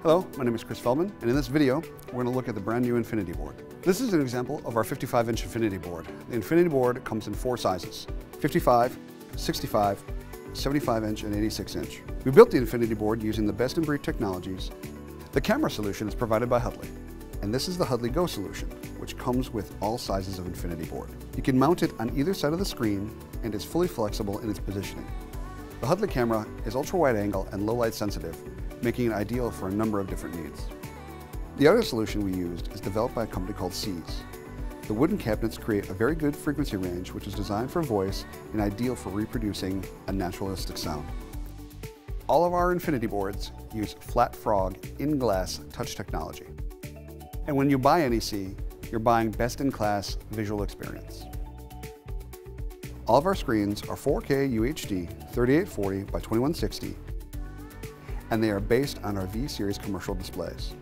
Hello, my name is Chris Feldman, and in this video, we're going to look at the brand new InfinityBoard. This is an example of our 55-inch InfinityBoard. The InfinityBoard comes in 4 sizes: 55, 65, 75-inch, and 86-inch. We built the InfinityBoard using the best-in-breed technologies. The camera solution is provided by Huddly, and this is the Huddly Go solution, which comes with all sizes of InfinityBoard. You can mount it on either side of the screen and is fully flexible in its positioning. The Huddly camera is ultra-wide angle and low-light sensitive, making it ideal for a number of different needs. The other solution we used is developed by a company called Seas. The wooden cabinets create a very good frequency range, which is designed for voice and ideal for reproducing a naturalistic sound. All of our InfinityBoards use Flat Frog in-glass touch technology. And when you buy NEC, you're buying best-in-class visual experience. All of our screens are 4K UHD 3840 by 2160, and they are based on our V-Series commercial displays.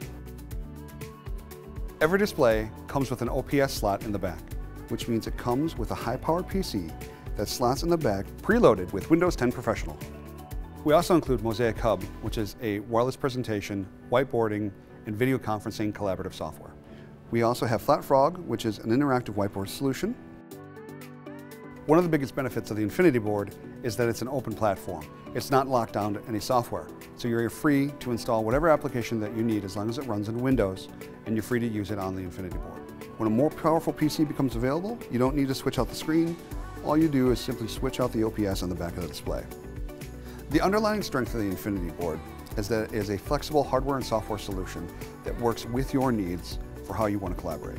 Every display comes with an OPS slot in the back, which means it comes with a high-powered PC that slots in the back preloaded with Windows 10 Professional. We also include Mosaic Hub, which is a wireless presentation, whiteboarding, and video conferencing collaborative software. We also have Flat Frog, which is an interactive whiteboard solution. One of the biggest benefits of the InfinityBoard is that it's an open platform. It's not locked down to any software, so you're free to install whatever application that you need as long as it runs in Windows, and you're free to use it on the InfinityBoard. When a more powerful PC becomes available, you don't need to switch out the screen. All you do is simply switch out the OPS on the back of the display. The underlying strength of the InfinityBoard is that it is a flexible hardware and software solution that works with your needs for how you want to collaborate.